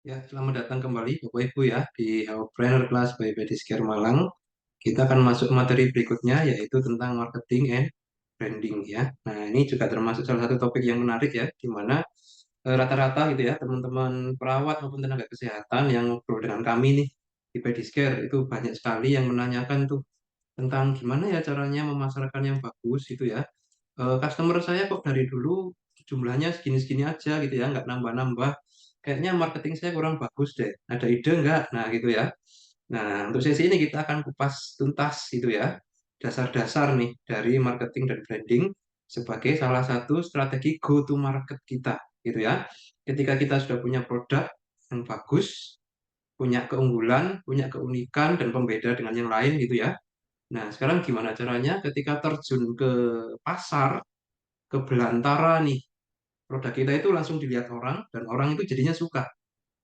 Ya, selamat datang kembali Bapak Ibu ya di Trainer Class by Bediscare Malang. Kita akan masuk materi berikutnya yaitu tentang marketing and branding ya. Nah, ini juga termasuk salah satu topik yang menarik ya, di mana rata-rata gitu ya teman-teman perawat maupun tenaga kesehatan yang ngobrol dengan kami nih di Bediscare itu banyak sekali yang menanyakan tuh tentang gimana ya caranya memasarkan yang bagus gitu ya. Customer saya kok dari dulu jumlahnya segini-segini aja gitu ya, nggak nambah-nambah. Kayaknya marketing saya kurang bagus deh. Ada ide nggak? Nah, gitu ya. Nah, untuk sesi ini kita akan kupas tuntas gitu ya. Dasar-dasar nih dari marketing dan branding sebagai salah satu strategi go to market kita gitu ya. Ketika kita sudah punya produk yang bagus, punya keunggulan, punya keunikan dan pembeda dengan yang lain gitu ya. Nah, sekarang gimana caranya ketika terjun ke pasar, ke belantara nih, produk kita itu langsung dilihat orang dan orang itu jadinya suka.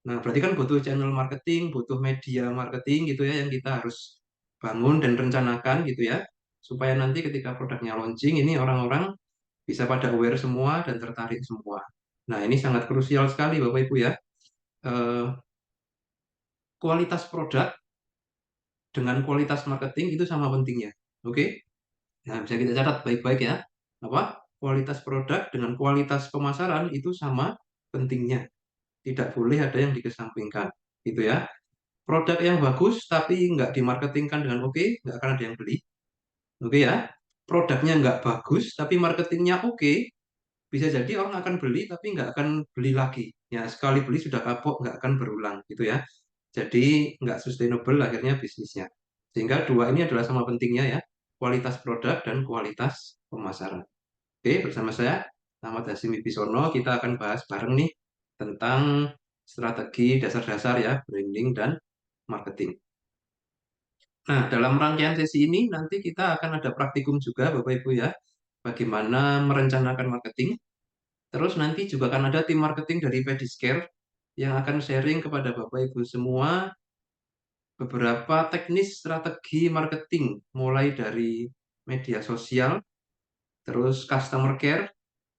Nah, berarti kan butuh channel marketing, butuh media marketing gitu ya yang kita harus bangun dan rencanakan gitu ya. Supaya nanti ketika produknya launching ini orang-orang bisa pada aware semua dan tertarik semua. Nah, ini sangat krusial sekali Bapak Ibu ya. Eh, Kualitas produk dengan kualitas marketing itu sama pentingnya. Oke? Nah, bisa kita catat baik-baik ya. Apa? Kualitas produk dengan kualitas pemasaran itu sama pentingnya. Tidak boleh ada yang dikesampingkan. Gitu ya. Produk yang bagus tapi nggak dimarketingkan dengan oke, nggak akan ada yang beli. Oke ya. Produknya nggak bagus tapi marketingnya oke, bisa jadi orang akan beli tapi nggak akan beli lagi. Ya, sekali beli sudah kapok, nggak akan berulang gitu ya. Jadi nggak sustainable akhirnya bisnisnya. Sehingga dua ini adalah sama pentingnya ya, kualitas produk dan kualitas pemasaran. Oke, bersama saya Ahmad Hasim Wibisono, kita akan bahas bareng nih tentang strategi dasar-dasar ya, branding dan marketing. Nah, dalam rangkaian sesi ini nanti kita akan ada praktikum juga Bapak Ibu ya, bagaimana merencanakan marketing. Terus nanti juga akan ada tim marketing dari Pediscare yang akan sharing kepada Bapak Ibu semua beberapa teknis strategi marketing, mulai dari media sosial, terus customer care,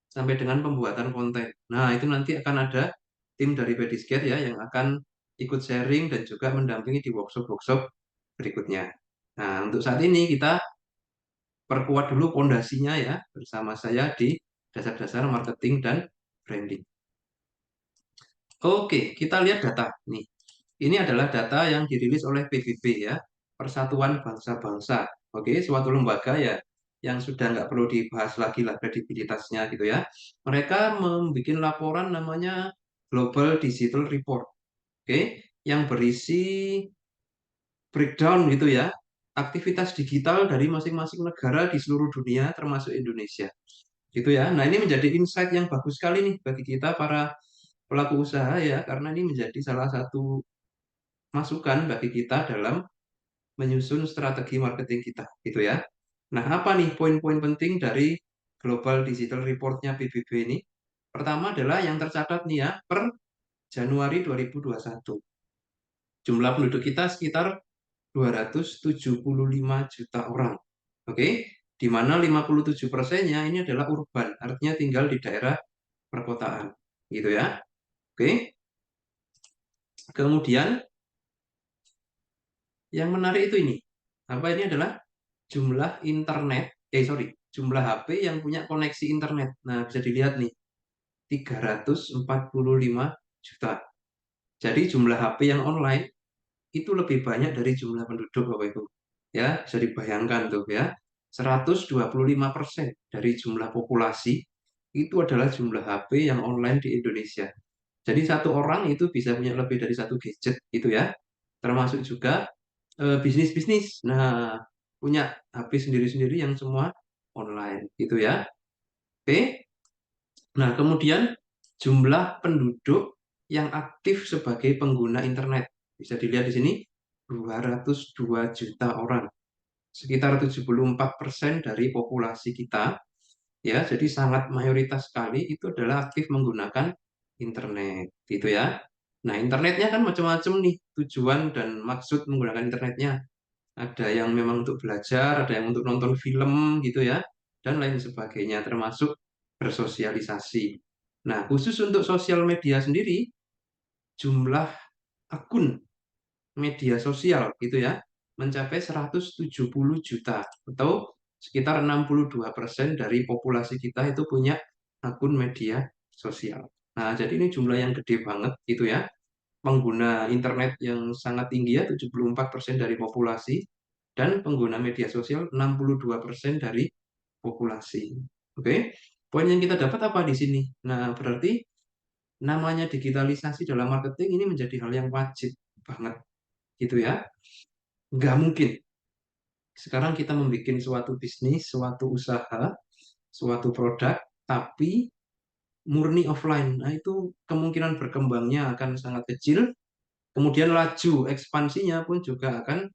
sampai dengan pembuatan konten. Nah, itu nanti akan ada tim dari Pediscare ya yang akan ikut sharing dan juga mendampingi di workshop-workshop berikutnya. Nah, untuk saat ini kita perkuat dulu pondasinya ya bersama saya di dasar-dasar marketing dan branding. Oke, kita lihat data nih. Ini adalah data yang dirilis oleh PBB ya, Persatuan Bangsa-Bangsa. Oke, suatu lembaga ya yang sudah nggak perlu dibahas lagi lah kredibilitasnya gitu ya. Mereka membuat laporan namanya Global Digital Report. Oke, yang berisi breakdown gitu ya, aktivitas digital dari masing-masing negara di seluruh dunia termasuk Indonesia. Gitu ya. Nah, ini menjadi insight yang bagus sekali nih bagi kita para pelaku usaha ya, karena ini menjadi salah satu masukan bagi kita dalam menyusun strategi marketing kita, gitu ya. Nah, apa nih poin-poin penting dari Global Digital Report-nya PBB ini? Pertama adalah yang tercatat nih ya, per Januari 2021. Jumlah penduduk kita sekitar 275 juta orang. Oke, di mana 57%-nya ini adalah urban, artinya tinggal di daerah perkotaan, gitu ya. Oke, kemudian yang menarik itu ini. Apa ini adalah jumlah internet, jumlah HP yang punya koneksi internet. Nah, bisa dilihat nih, 345 juta. Jadi jumlah HP yang online itu lebih banyak dari jumlah penduduk, Bapak Ibu. Ya, bisa dibayangkan tuh ya. 125% dari jumlah populasi itu adalah jumlah HP yang online di Indonesia. Jadi satu orang itu bisa punya lebih dari satu gadget gitu ya. Termasuk juga bisnis-bisnis. Nah, punya HP sendiri-sendiri yang semua online gitu ya. Oke. Nah, kemudian jumlah penduduk yang aktif sebagai pengguna internet. Bisa dilihat di sini 202 juta orang. Sekitar 74% dari populasi kita ya. Jadi sangat mayoritas sekali itu adalah aktif menggunakan internet gitu ya. Nah, internetnya kan macam-macam nih tujuan dan maksud menggunakan internetnya. Ada yang memang untuk belajar, ada yang untuk nonton film gitu ya, dan lain sebagainya, termasuk bersosialisasi. Nah, khusus untuk sosial media sendiri, jumlah akun media sosial gitu ya mencapai 170 juta atau sekitar 62% dari populasi kita itu punya akun media sosial. Nah, jadi ini jumlah yang gede banget gitu ya. Pengguna internet yang sangat tinggi ya 74% dari populasi dan pengguna media sosial 62% dari populasi. Oke. Poin yang kita dapat apa di sini? Nah, berarti namanya digitalisasi dalam marketing ini menjadi hal yang wajib banget gitu ya. Nggak mungkin sekarang kita membuat suatu bisnis, suatu usaha, suatu produk, tapi murni offline. Nah, itu kemungkinan berkembangnya akan sangat kecil, kemudian laju ekspansinya pun juga akan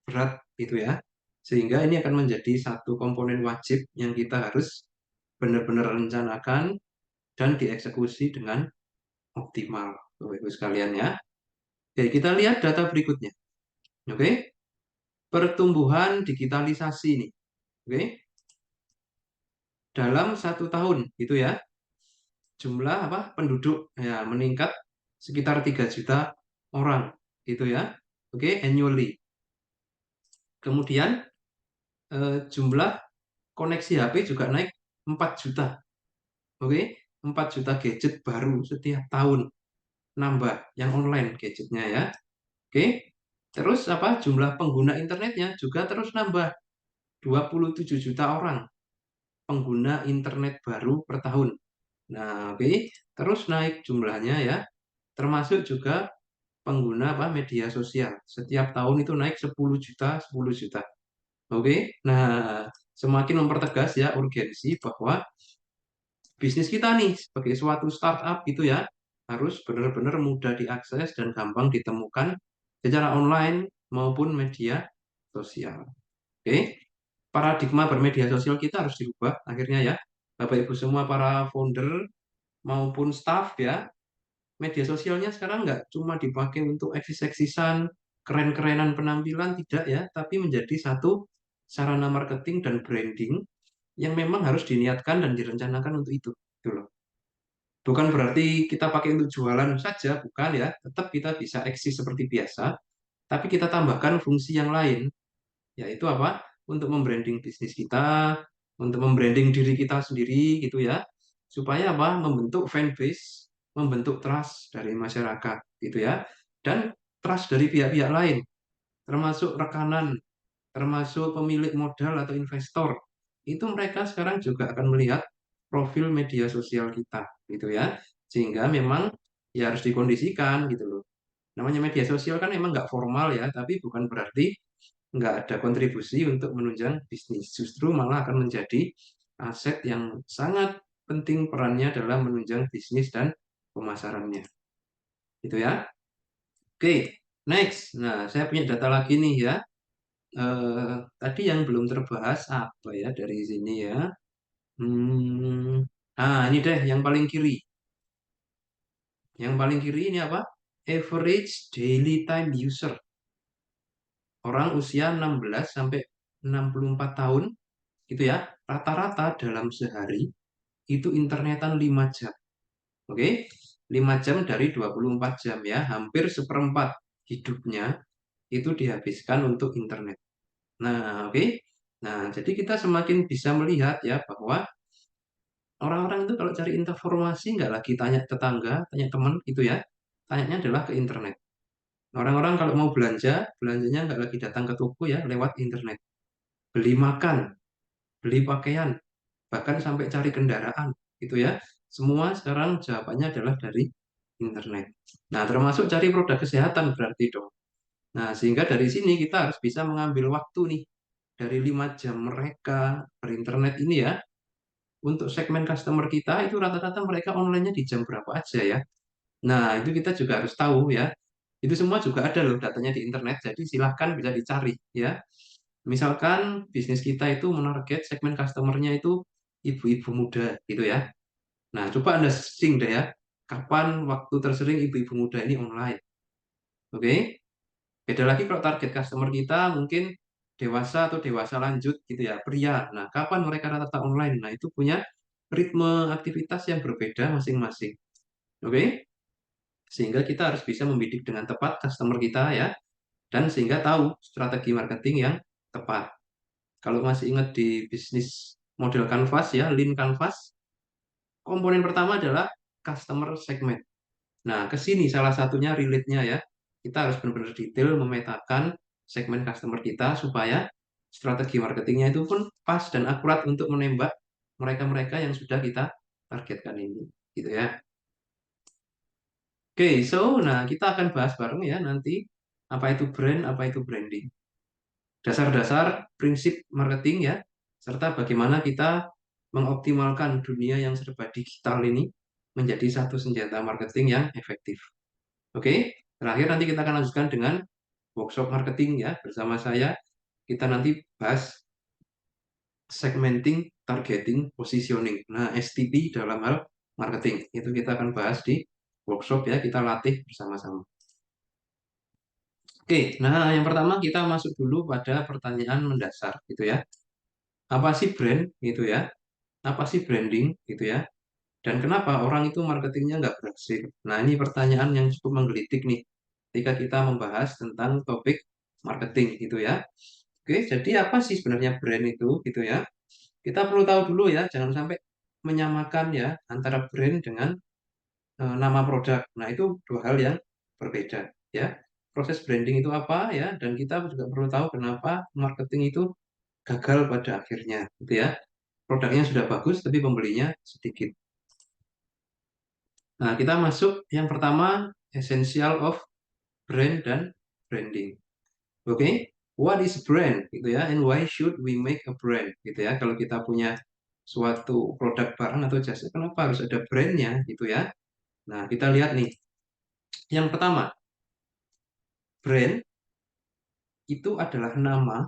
berat gitu ya. Sehingga ini akan menjadi satu komponen wajib yang kita harus benar-benar rencanakan dan dieksekusi dengan optimal. Bapak Ibu sekalian ya. Oke, kita lihat data berikutnya. Oke, pertumbuhan digitalisasi ini. Oke, dalam 1 tahun gitu ya, jumlah apa penduduk ya meningkat sekitar 3 juta orang gitu ya. Oke, annually. Kemudian jumlah koneksi HP juga naik 4 juta. Oke, 4 juta gadget baru setiap tahun nambah yang online gadgetnya ya. Oke. Terus apa? Jumlah pengguna internetnya juga terus nambah 27 juta orang pengguna internet baru per tahun. Nah, oke. Terus naik jumlahnya ya. Termasuk juga pengguna apa media sosial. Setiap tahun itu naik 10 juta, 10 juta. Oke. Nah, semakin mempertegas ya urgensi bahwa bisnis kita nih sebagai suatu startup gitu ya harus benar-benar mudah diakses dan gampang ditemukan secara online maupun media sosial. Oke, paradigma bermedia sosial kita harus dirubah akhirnya ya. Bapak Ibu semua para founder maupun staff ya, media sosialnya sekarang nggak cuma dipakai untuk eksis-eksisan, keren-kerenan penampilan, tidak ya, tapi menjadi satu sarana marketing dan branding yang memang harus diniatkan dan direncanakan untuk itu. Gitu loh. Bukan berarti kita pakai untuk jualan saja, bukan ya. Tetap kita bisa eksis seperti biasa, tapi kita tambahkan fungsi yang lain, yaitu apa? Untuk membranding bisnis kita, untuk membranding diri kita sendiri gitu ya. Supaya apa? Membentuk fanbase, membentuk trust dari masyarakat gitu ya. Dan trust dari pihak-pihak lain, termasuk rekanan, termasuk pemilik modal atau investor. Itu mereka sekarang juga akan melihat profil media sosial kita gitu ya. Sehingga memang ya harus dikondisikan gitu loh. Namanya media sosial kan memang nggak formal ya, tapi bukan berarti nggak ada kontribusi untuk menunjang bisnis. Justru malah akan menjadi aset yang sangat penting perannya dalam menunjang bisnis dan pemasarannya. Gitu ya. Oke, next. Nah, saya punya data lagi nih ya. Tadi yang belum terbahas apa ya dari sini ya? Hmm, ini deh yang paling kiri. Yang paling kiri ini apa? Average daily time user. Orang usia 16 sampai 64 tahun gitu ya. Rata-rata dalam sehari itu internetan 5 jam. Oke? 5 jam dari 24 jam ya. Hampir seperempat hidupnya itu dihabiskan untuk internet. Nah, oke. Nah, jadi kita semakin bisa melihat ya bahwa orang-orang itu kalau cari informasi nggak lagi tanya tetangga, tanya teman gitu ya. Tanyanya adalah ke internet. Orang-orang kalau mau belanja, belanjanya nggak lagi datang ke toko ya, lewat internet. Beli makan, beli pakaian, bahkan sampai cari kendaraan gitu ya. Semua sekarang jawabannya adalah dari internet. Nah, termasuk cari produk kesehatan berarti dong. Nah, sehingga dari sini kita harus bisa mengambil waktu nih dari 5 jam mereka berinternet ini ya. Untuk segmen customer kita itu rata-rata mereka online-nya di jam berapa aja ya. Nah, itu kita juga harus tahu ya. Itu semua juga ada loh datanya di internet, jadi silahkan bisa dicari ya. Misalkan bisnis kita itu menarget segmen customer-nya itu ibu-ibu muda gitu ya. Nah, coba Anda searching deh ya, kapan waktu tersering ibu-ibu muda ini online. Oke? Beda lagi kalau target customer kita mungkin dewasa atau dewasa lanjut gitu ya, pria. Nah, kapan mereka rata-rata online? Nah, itu punya ritme aktivitas yang berbeda masing-masing. Oke? Sehingga kita harus bisa membidik dengan tepat customer kita ya, dan sehingga tahu strategi marketing yang tepat. Kalau masih ingat di bisnis model Canvas ya, Lean Canvas, komponen pertama adalah customer segment. Nah, ke sini salah satunya relate-nya ya. Kita harus benar-benar detail memetakan segmen customer kita supaya strategi marketingnya itu pun pas dan akurat untuk menembak mereka-mereka yang sudah kita targetkan ini. Gitu ya. Oke, nah kita akan bahas bareng ya nanti apa itu brand, apa itu branding. Dasar-dasar prinsip marketing ya, serta bagaimana kita mengoptimalkan dunia yang serba digital ini menjadi satu senjata marketing yang efektif. Oke, terakhir nanti kita akan lanjutkan dengan workshop marketing ya bersama saya. Kita nanti bahas segmenting, targeting, positioning. Nah, STP dalam hal marketing itu kita akan bahas di workshop ya, kita latih bersama-sama. Oke, nah yang pertama kita masuk dulu pada pertanyaan mendasar gitu ya. Apa sih brand gitu ya? Apa sih branding gitu ya? Dan kenapa orang itu marketingnya nggak berhasil? Nah, ini pertanyaan yang cukup menggelitik nih ketika kita membahas tentang topik marketing gitu ya. Oke, jadi apa sih sebenarnya brand itu gitu ya? Kita perlu tahu dulu ya, jangan sampai menyamakan ya antara brand dengan nama produk. Nah, itu dua hal yang berbeda ya. Proses branding itu apa ya? Dan kita juga perlu tahu kenapa marketing itu gagal pada akhirnya gitu ya. Produknya sudah bagus tapi pembelinya sedikit. Nah, kita masuk yang pertama, essential of brand dan branding. Oke, what is brand gitu ya, and why should we make a brand gitu ya. Kalau kita punya suatu produk barang atau jasa, kenapa harus ada brandnya gitu ya. Nah, kita lihat nih. Yang pertama, brand itu adalah nama,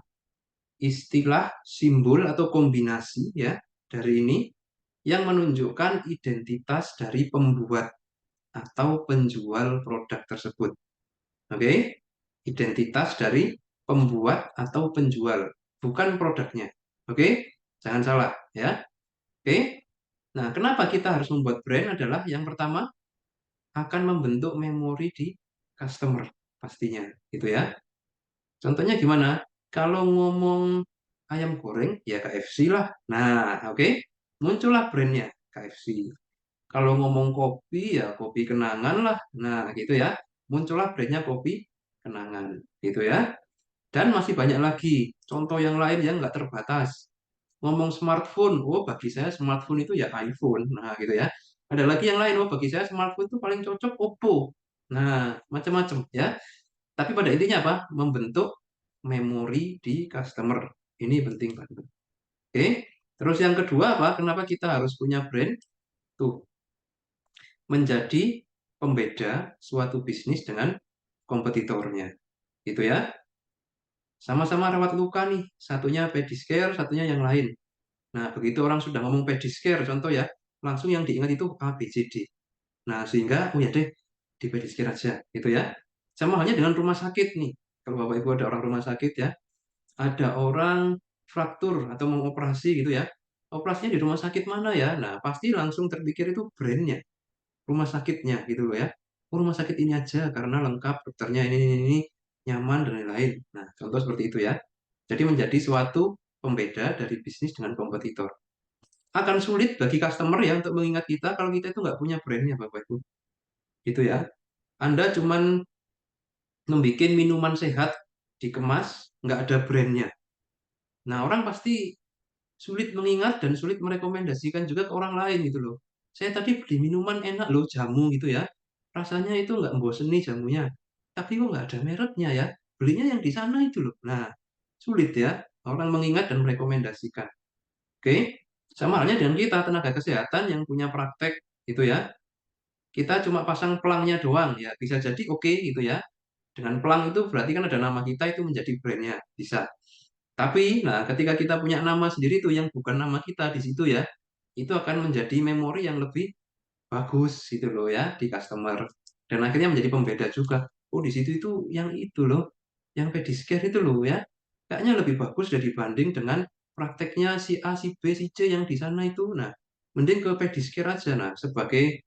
istilah, simbol atau kombinasi ya dari ini yang menunjukkan identitas dari pembuat atau penjual produk tersebut. Oke, identitas dari pembuat atau penjual, bukan produknya. Oke, jangan salah ya. Oke, nah kenapa kita harus membuat brand adalah yang pertama akan membentuk memori di customer pastinya, gitu ya. Contohnya gimana? Kalau ngomong ayam goreng, ya KFC lah. Nah, oke, muncullah brandnya KFC. Kalau ngomong kopi, ya kopi kenangan lah. Nah, gitu ya. Muncullah brandnya kopi kenangan, gitu ya. Dan masih banyak lagi contoh yang lain yang nggak terbatas. Ngomong smartphone, oh bagi saya smartphone itu ya iPhone. Nah, gitu ya. Ada lagi yang lain, oh bagi saya smartphone itu paling cocok Oppo. Nah, macam-macam ya. Tapi pada intinya apa? Membentuk memori di customer. Ini penting banget. Oke. Terus yang kedua apa? Kenapa kita harus punya brand? Tuh, menjadi pembeda suatu bisnis dengan kompetitornya. Gitu ya. Sama-sama rawat luka nih. Satunya pedicure, satunya yang lain. Nah, begitu orang sudah ngomong pedicure, contoh ya, langsung yang diingat itu A, B, C, D. Nah, sehingga, oh ya deh, di pedicure aja. Gitu ya. Sama halnya dengan rumah sakit nih. Kalau Bapak Ibu ada orang rumah sakit ya, ada orang fraktur atau mau operasi gitu ya. Operasinya di rumah sakit mana ya? Nah, pasti langsung terpikir itu brandnya, rumah sakitnya gitu loh ya. Oh, rumah sakit ini aja karena lengkap, dokternya ini, nyaman dan lain-lain. Nah, contoh seperti itu ya. Jadi menjadi suatu pembeda dari bisnis dengan kompetitor. Akan sulit bagi customer ya untuk mengingat kita kalau kita itu nggak punya brandnya Bapak Ibu. Gitu ya. Anda cuman membuat minuman sehat dikemas, nggak ada brandnya. Nah, orang pasti sulit mengingat dan sulit merekomendasikan juga ke orang lain gitu loh. Saya tadi beli minuman enak loh, jamu gitu ya. Rasanya itu nggak memboseni jamunya. Tapi kok nggak ada mereknya ya. Belinya yang di sana itu loh. Nah, sulit ya orang mengingat dan merekomendasikan. Oke, sama halnya dengan kita tenaga kesehatan yang punya praktek gitu ya. Kita cuma pasang pelangnya doang ya, bisa jadi oke gitu ya. Dengan pelang itu berarti kan ada nama kita itu menjadi brandnya, bisa. Tapi, nah ketika kita punya nama sendiri tuh yang bukan nama kita di situ ya, itu akan menjadi memori yang lebih bagus gitu loh ya di customer. Dan akhirnya menjadi pembeda juga. Oh di situ itu yang itu loh, yang pedicure itu loh ya. Kayaknya lebih bagus dari dibanding dengan prakteknya si A, si B, si C yang di sana itu. Nah, mending ke pedicure aja. Nah, sebagai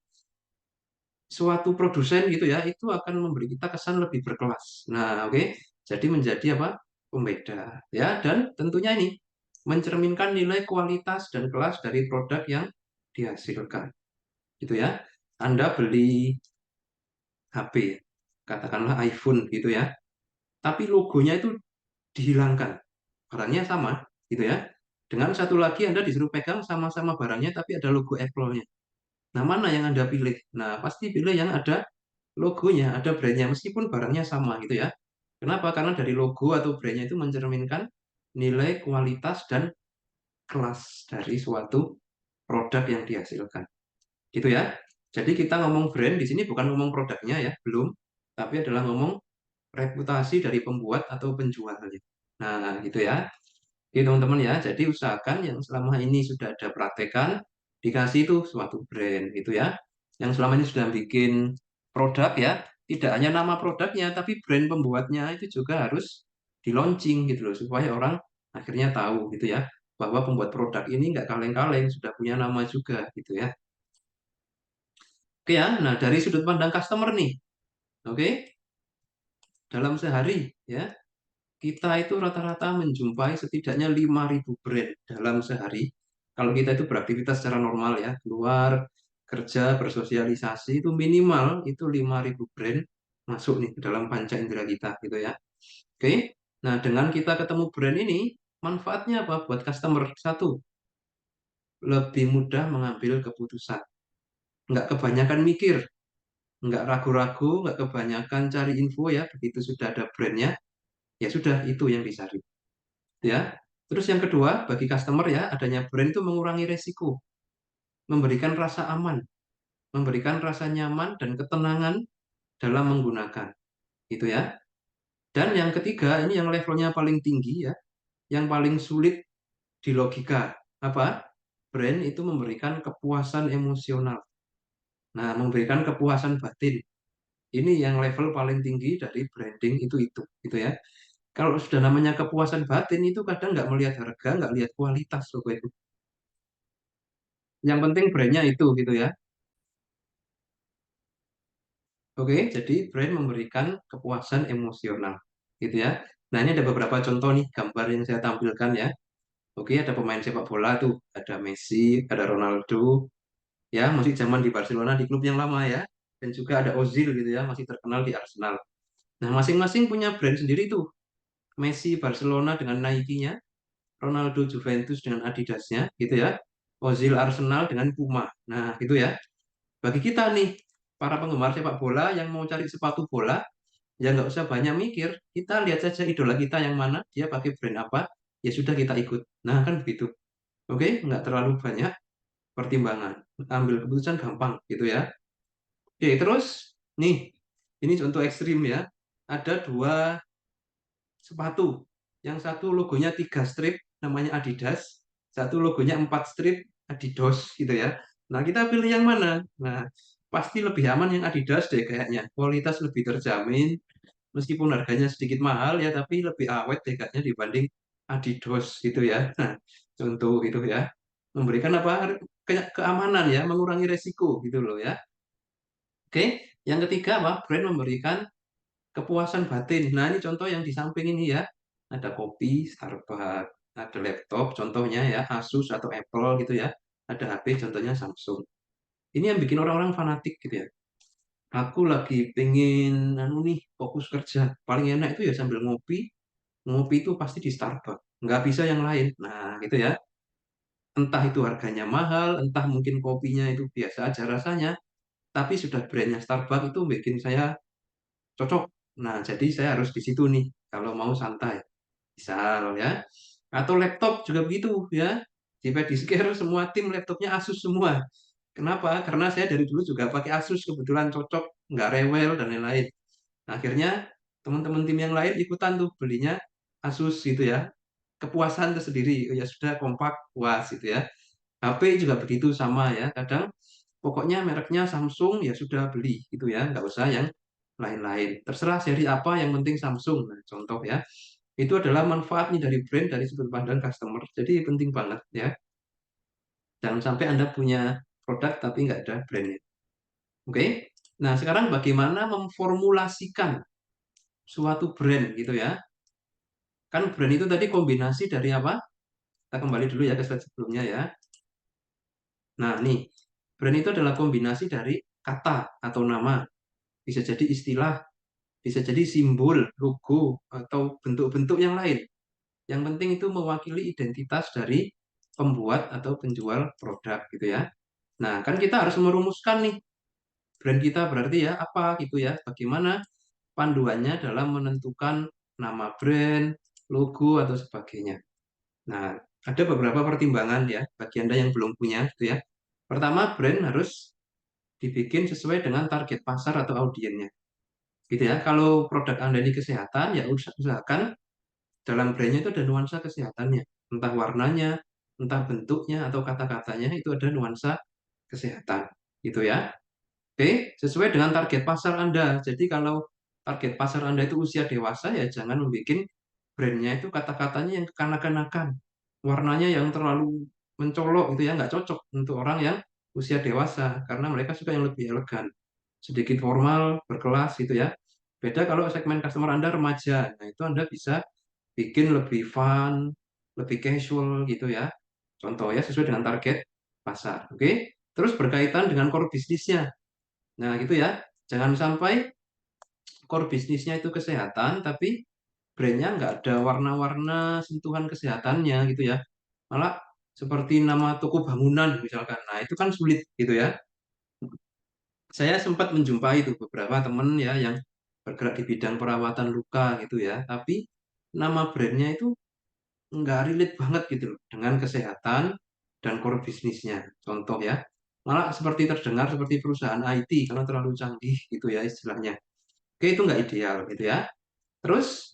suatu produsen gitu ya, itu akan memberi kita kesan lebih berkelas. Nah, oke. Jadi menjadi apa? Pembeda. Ya, dan tentunya ini mencerminkan nilai kualitas dan kelas dari produk yang dihasilkan. Gitu ya. Anda beli HP, katakanlah iPhone gitu ya. Tapi logonya itu dihilangkan. Barangnya sama, gitu ya. Dengan satu lagi Anda disuruh pegang sama-sama barangnya tapi ada logo Apple-nya. Nah, mana yang Anda pilih? Nah, pasti pilih yang ada logonya, ada brandnya, meskipun barangnya sama gitu ya. Kenapa? Karena dari logo atau brandnya itu mencerminkan nilai kualitas dan kelas dari suatu produk yang dihasilkan. Gitu ya. Jadi kita ngomong brand di sini bukan ngomong produknya ya, belum. Tapi adalah ngomong reputasi dari pembuat atau penjualnya. Nah, gitu ya. Oke, teman-teman ya. Jadi usahakan yang selama ini sudah ada praktekan, dikasih itu suatu brand gitu ya. Yang selama ini sudah bikin produk ya, tidak hanya nama produknya, tapi brand pembuatnya itu juga harus di launching gitu loh, supaya orang akhirnya tahu gitu ya, bahwa pembuat produk ini nggak kaleng-kaleng, sudah punya nama juga gitu ya. Oke ya, nah dari sudut pandang customer nih, oke, dalam sehari ya, kita itu rata-rata menjumpai setidaknya 5.000 brand dalam sehari. Kalau kita itu beraktivitas secara normal ya, keluar, kerja, bersosialisasi itu minimal itu 5.000 brand masuk nih ke dalam panca indera kita gitu ya. Oke. Nah, dengan kita ketemu brand ini, manfaatnya apa buat customer? Satu, lebih mudah mengambil keputusan. Nggak kebanyakan mikir, nggak ragu-ragu, nggak kebanyakan cari info ya. Begitu sudah ada brandnya, ya sudah itu yang dicari. Ya. Terus yang kedua, bagi customer ya, adanya brand itu mengurangi resiko, memberikan rasa aman, memberikan rasa nyaman dan ketenangan dalam menggunakan, gitu ya. Dan yang ketiga, ini yang levelnya paling tinggi ya, yang paling sulit di logika. Apa? Brand itu memberikan kepuasan emosional. Nah, memberikan kepuasan batin. Ini yang level paling tinggi dari branding itu, gitu ya. Kalau sudah namanya kepuasan batin itu kadang nggak melihat harga, nggak lihat kualitas loh itu. Yang penting brandnya itu gitu ya. Oke, jadi brand memberikan kepuasan emosional, gitu ya. Nah, ini ada beberapa contoh nih gambar yang saya tampilkan ya. Oke, ada pemain sepak bola tuh, ada Messi, ada Ronaldo, ya masih zaman di Barcelona di klub yang lama ya. Dan juga ada Ozil gitu ya, masih terkenal di Arsenal. Nah, masing-masing punya brand sendiri tuh. Messi Barcelona dengan Nike-nya, Ronaldo Juventus dengan Adidas-nya, gitu ya. Ozil Arsenal dengan Puma. Nah, gitu ya. Bagi kita nih, para penggemar sepak bola yang mau cari sepatu bola, ya nggak usah banyak mikir. Kita lihat saja idola kita yang mana, dia pakai brand apa, ya sudah kita ikut. Nah, kan begitu. Oke, nggak terlalu banyak pertimbangan. Ambil keputusan gampang, gitu ya. Oke, terus nih, ini contoh ekstrim ya. Ada dua sepatu. Yang satu logonya 3 strip, namanya Adidas. Satu logonya 4 strip, Adidas gitu ya. Nah, kita pilih yang mana? Nah, pasti lebih aman yang Adidas deh kayaknya. Kualitas lebih terjamin, meskipun harganya sedikit mahal ya, tapi lebih awet deh kayaknya dibanding Adidas gitu ya. Nah, contoh itu ya. Memberikan apa? Keamanan ya, mengurangi resiko gitu loh ya. Oke, yang ketiga apa? Brand memberikan kepuasan batin. Nah, ini contoh yang di samping ini ya. Ada kopi, Starbucks, ada laptop, contohnya ya, Asus atau Apple gitu ya. Ada HP, contohnya Samsung. Ini yang bikin orang-orang fanatik gitu ya. Aku lagi pengen anu nih, fokus kerja. Paling enak itu ya sambil ngopi. Ngopi itu pasti di Starbucks. Nggak bisa yang lain. Nah, gitu ya. Entah itu harganya mahal, entah mungkin kopinya itu biasa aja rasanya. Tapi sudah brandnya Starbucks itu bikin saya cocok. Nah, jadi saya harus di situ nih kalau mau santai. Misal ya. Atau laptop juga begitu ya. Di Padiscare semua tim laptopnya Asus semua. Kenapa? Karena saya dari dulu juga pakai Asus kebetulan cocok, nggak rewel dan lain-lain. Nah, akhirnya teman-teman tim yang lain ikutan tuh belinya Asus gitu ya. Kepuasan tersendiri, oh, ya sudah kompak, puas gitu ya. HP juga begitu sama ya. Kadang pokoknya mereknya Samsung ya sudah beli gitu ya, nggak usah yang lain-lain. Terserah seri apa, yang penting Samsung. Nah, contoh ya. Itu adalah manfaat nih dari brand dari sudut pandang customer. Jadi penting banget ya. Jangan sampai Anda punya produk tapi nggak ada brandnya. Oke? Nah, sekarang bagaimana memformulasikan suatu brand gitu ya. Kan brand itu tadi kombinasi dari apa? Kita kembali dulu ya ke slide sebelumnya ya. Nah, nih, brand itu adalah kombinasi dari kata atau nama, bisa jadi istilah, bisa jadi simbol, logo, atau bentuk-bentuk yang lain. Yang penting itu mewakili identitas dari pembuat atau penjual produk gitu ya. Nah, kan kita harus merumuskan nih brand kita berarti ya apa gitu ya. Bagaimana panduannya dalam menentukan nama brand, logo atau sebagainya. Nah, ada beberapa pertimbangan ya bagi Anda yang belum punya gitu ya. Pertama, brand harus dibikin sesuai dengan target pasar atau audiennya. Gitu ya. Kalau produk Anda ini kesehatan, ya usahakan dalam brandnya itu ada nuansa kesehatannya. Entah warnanya, entah bentuknya, atau kata-katanya itu ada nuansa kesehatan. Gitu ya. Oke, sesuai dengan target pasar Anda. Jadi kalau target pasar Anda itu usia dewasa, ya jangan membuat brandnya itu kata-katanya yang kekanak-kanakan. Warnanya yang terlalu mencolok gitu ya, nggak cocok untuk orang yang usia dewasa. Karena mereka suka yang lebih elegan. Sedikit formal, berkelas gitu ya. Beda kalau segmen customer Anda remaja. Nah, itu Anda bisa bikin lebih fun, lebih casual gitu ya. Contoh ya, sesuai dengan target pasar. Oke, terus berkaitan dengan core bisnisnya. Nah, gitu ya. Jangan sampai core bisnisnya itu kesehatan, tapi brandnya nggak ada warna-warna sentuhan kesehatannya gitu ya. Malah seperti nama toko bangunan misalkan. Nah, itu kan sulit gitu ya. Saya sempat menjumpai itu beberapa teman ya yang bergerak di bidang perawatan luka gitu ya. Tapi nama brandnya itu nggak relate banget gitu loh dengan kesehatan dan core bisnisnya. Contoh ya, malah seperti terdengar seperti perusahaan IT karena terlalu canggih gitu ya istilahnya. Oke, itu nggak ideal gitu ya. Terus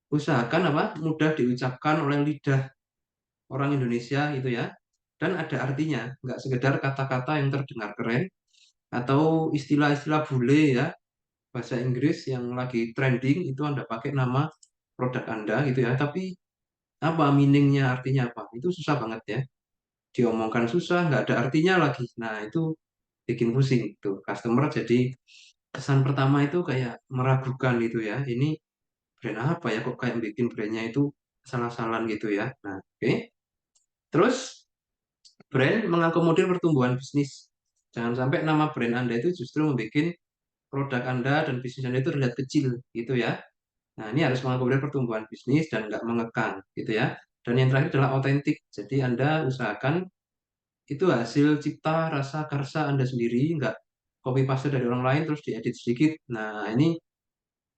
usahakan apa? Mudah diucapkan oleh lidah orang Indonesia gitu ya. Dan ada artinya, nggak sekedar kata-kata yang terdengar keren atau istilah-istilah bule ya, bahasa Inggris yang lagi trending itu Anda pakai nama produk Anda gitu ya. Tapi apa meaningnya, artinya apa? Itu susah banget ya. Diomongkan susah, nggak ada artinya lagi. Nah, itu bikin pusing tuh. Customer jadi kesan pertama itu kayak meragukan gitu ya. Ini brand apa ya kok kayak bikin brandnya itu salah-salahan gitu ya. Nah, oke. Terus brand mengakomodir pertumbuhan bisnis. Jangan sampai nama brand Anda itu justru membuat produk Anda dan bisnis Anda itu terlihat kecil gitu ya. Nah, ini harus mengakomodir pertumbuhan bisnis dan nggak mengekang gitu ya. Dan yang terakhir adalah otentik. Jadi Anda usahakan itu hasil cipta rasa karsa Anda sendiri, nggak copy paste dari orang lain terus diedit sedikit. Nah, ini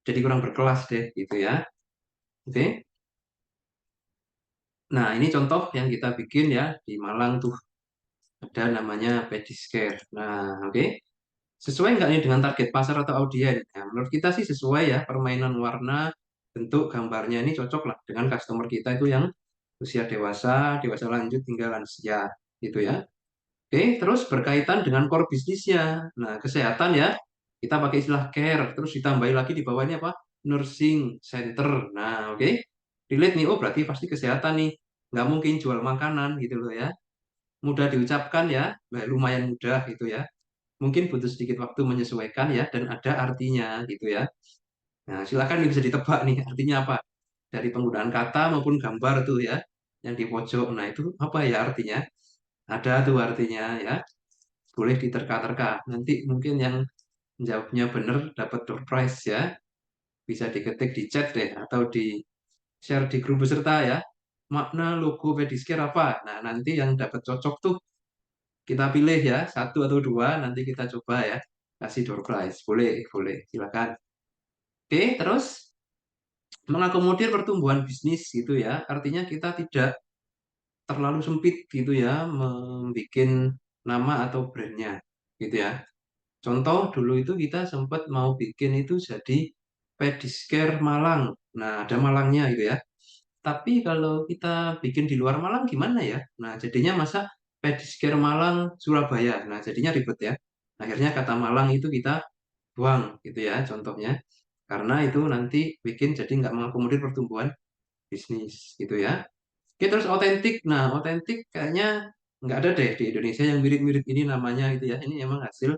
jadi kurang berkelas deh gitu ya. Oke. Nah, ini contoh yang kita bikin ya di Malang tuh ada namanya Pedicare. Nah, oke. Sesuai nggak nih dengan target pasar atau audiens? Nah, menurut kita sih sesuai ya, permainan warna, bentuk gambarnya ini cocok lah dengan customer kita itu yang usia dewasa, dewasa lanjut hingga lansia gitu ya. Oke, terus berkaitan dengan core bisnisnya. Nah, kesehatan ya, kita pakai istilah care, terus ditambahi lagi di bawahnya apa? Nursing center. Nah, oke. Relate nih, oh berarti pasti kesehatan nih. Nggak mungkin jual makanan gitu loh ya. Mudah diucapkan ya, lumayan mudah gitu ya. Mungkin butuh sedikit waktu menyesuaikan ya, dan ada artinya gitu ya. Nah, silakan bisa ditebak nih, artinya apa? Dari penggunaan kata maupun gambar tuh ya, yang di pojok. Nah, itu apa ya artinya? Ada tuh artinya ya. Boleh diterka-terka. Nanti mungkin yang jawabnya benar dapat door prize ya. Bisa diketik di chat deh atau di share di grup peserta ya. Makna logo Pedicure apa? Nah, nanti yang dapat cocok tuh kita pilih ya, satu atau dua, nanti kita coba ya. Kasih door prize. Boleh, boleh. Silakan. Oke, terus mengakomodir pertumbuhan bisnis gitu ya. Artinya kita tidak terlalu sempit gitu ya membuat nama atau brandnya gitu ya. Contoh dulu itu kita sempat mau bikin itu jadi Pedicure Malang. Nah, ada Malangnya gitu ya. Tapi kalau kita bikin di luar Malang gimana ya? Nah, jadinya masa Pedicure Malang Surabaya. Nah, jadinya ribet ya. Akhirnya kata Malang itu kita buang gitu ya contohnya. Karena itu nanti bikin jadi nggak mengakomodir pertumbuhan bisnis gitu ya. Oke, terus otentik. Nah, otentik kayaknya nggak ada deh di Indonesia yang mirip-mirip ini namanya gitu ya. Ini emang hasil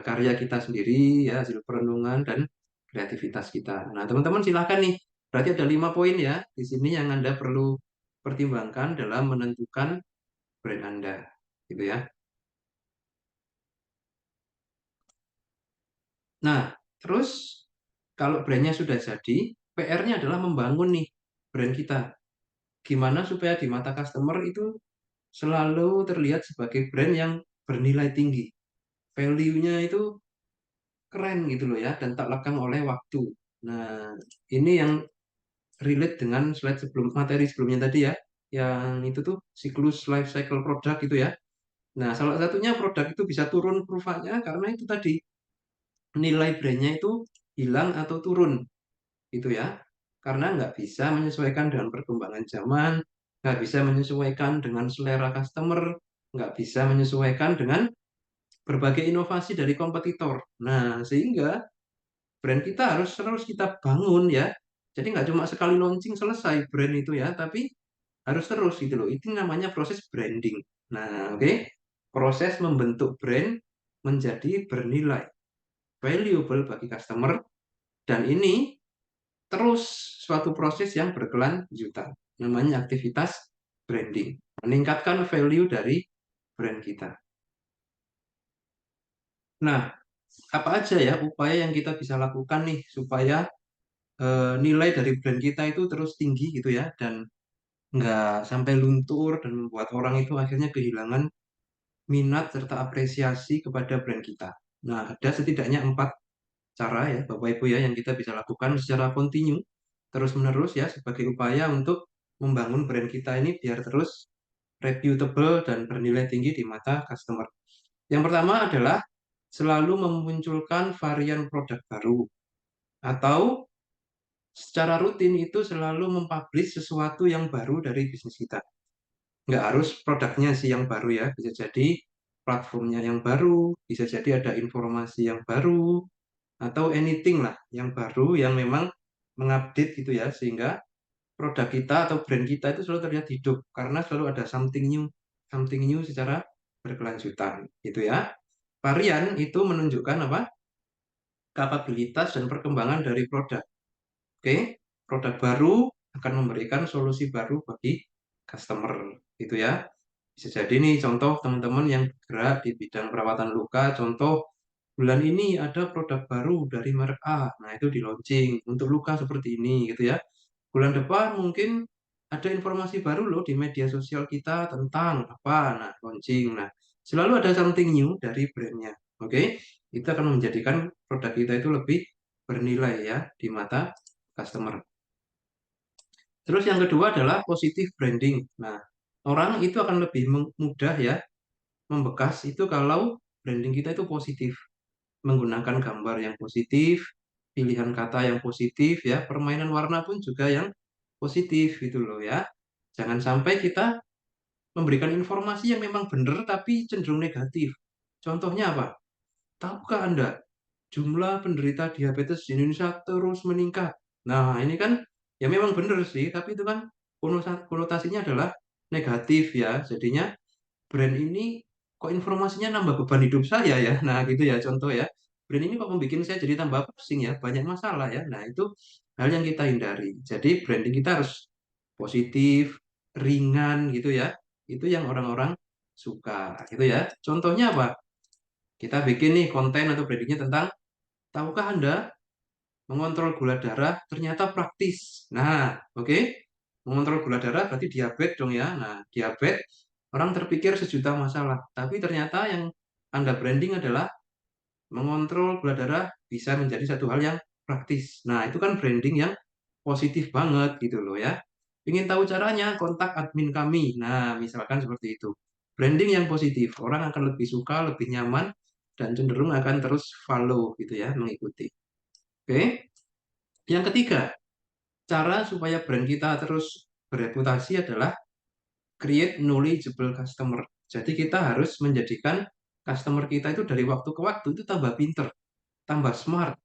karya kita sendiri, ya hasil perenungan dan kreativitas kita. Nah, teman-teman silakan nih. Berarti ada 5 poin ya di sini yang Anda perlu pertimbangkan dalam menentukan brand Anda, gitu ya. Nah, terus kalau brandnya sudah jadi, PR-nya adalah membangun nih brand kita. Gimana supaya di mata customer itu selalu terlihat sebagai brand yang bernilai tinggi. Value-nya itu keren gitu loh ya, dan tak lekang oleh waktu. Nah, ini yang relate dengan slide sebelum materi sebelumnya tadi ya, yang itu tuh siklus life cycle produk gitu ya. Nah, salah satunya produk itu bisa turun kurvanya karena itu tadi nilai brandnya itu hilang atau turun gitu ya. Karena nggak bisa menyesuaikan dengan perkembangan zaman, nggak bisa menyesuaikan dengan selera customer, nggak bisa menyesuaikan dengan berbagai inovasi dari kompetitor. Nah, sehingga brand kita harus terus kita bangun ya. Jadi nggak cuma sekali launching selesai brand itu ya, tapi harus terus gitu loh. Itu namanya proses branding. Nah, oke. Proses membentuk brand menjadi bernilai, valuable bagi customer, dan ini terus suatu proses yang berkelanjutan. Namanya aktivitas branding. Meningkatkan value dari brand kita. Nah, apa aja ya upaya yang kita bisa lakukan nih supaya nilai dari brand kita itu terus tinggi gitu ya dan nggak sampai luntur dan membuat orang itu akhirnya kehilangan minat serta apresiasi kepada brand kita. Nah, ada setidaknya 4 cara ya Bapak Ibu ya yang kita bisa lakukan secara kontinu terus-menerus ya sebagai upaya untuk membangun brand kita ini biar terus reputable dan bernilai tinggi di mata customer. Yang pertama adalah selalu memunculkan varian produk baru atau secara rutin itu selalu mempublish sesuatu yang baru dari bisnis kita. Nggak harus produknya sih yang baru ya, bisa jadi platformnya yang baru, bisa jadi ada informasi yang baru, atau anything lah yang baru yang memang mengupdate gitu ya, sehingga produk kita atau brand kita itu selalu terlihat hidup, karena selalu ada something new secara berkelanjutan gitu ya. Varian itu menunjukkan apa? Kapabilitas dan perkembangan dari produk. Oke, produk baru akan memberikan solusi baru bagi customer, gitu ya. Bisa jadi nih contoh teman-teman yang bergerak di bidang perawatan luka, contoh bulan ini ada produk baru dari merek A, nah itu di launching untuk luka seperti ini, gitu ya. Bulan depan mungkin ada informasi baru loh di media sosial kita tentang apa, nah launching, nah selalu ada something new dari brandnya, oke? Itu akan menjadikan produk kita itu lebih bernilai ya di mata customer. Terus yang kedua adalah positive branding. Nah, orang itu akan lebih mudah ya membekas itu kalau branding kita itu positif, menggunakan gambar yang positif, pilihan kata yang positif ya, permainan warna pun juga yang positif gitu loh ya. Jangan sampai kita memberikan informasi yang memang benar tapi cenderung negatif. Contohnya apa? Tahukah Anda jumlah penderita diabetes di Indonesia terus meningkat? Nah, ini kan ya memang benar sih, tapi itu kan konotasinya adalah negatif ya. Jadinya brand ini kok informasinya nambah beban hidup saya ya. Nah, gitu ya contoh ya. Brand ini kok membuat saya jadi tambah pusing ya, banyak masalah ya. Nah, itu hal yang kita hindari. Jadi branding kita harus positif, ringan gitu ya. Itu yang orang-orang suka gitu ya. Contohnya apa? Kita bikin nih konten atau brandingnya tentang tahukah Anda mengontrol gula darah ternyata praktis. Nah, oke. Mengontrol gula darah berarti diabetes dong ya. Nah, diabetes orang terpikir sejuta masalah, tapi ternyata yang Anda branding adalah mengontrol gula darah bisa menjadi satu hal yang praktis. Nah, itu kan branding yang positif banget gitu loh ya. Ingin tahu caranya, kontak admin kami. Nah, misalkan seperti itu. Branding yang positif, orang akan lebih suka, lebih nyaman, dan cenderung akan terus follow gitu ya, mengikuti. Oke. Yang ketiga, cara supaya brand kita terus bereputasi adalah create knowledgeable customer. Jadi kita harus menjadikan customer kita itu dari waktu ke waktu itu tambah pinter, tambah smart,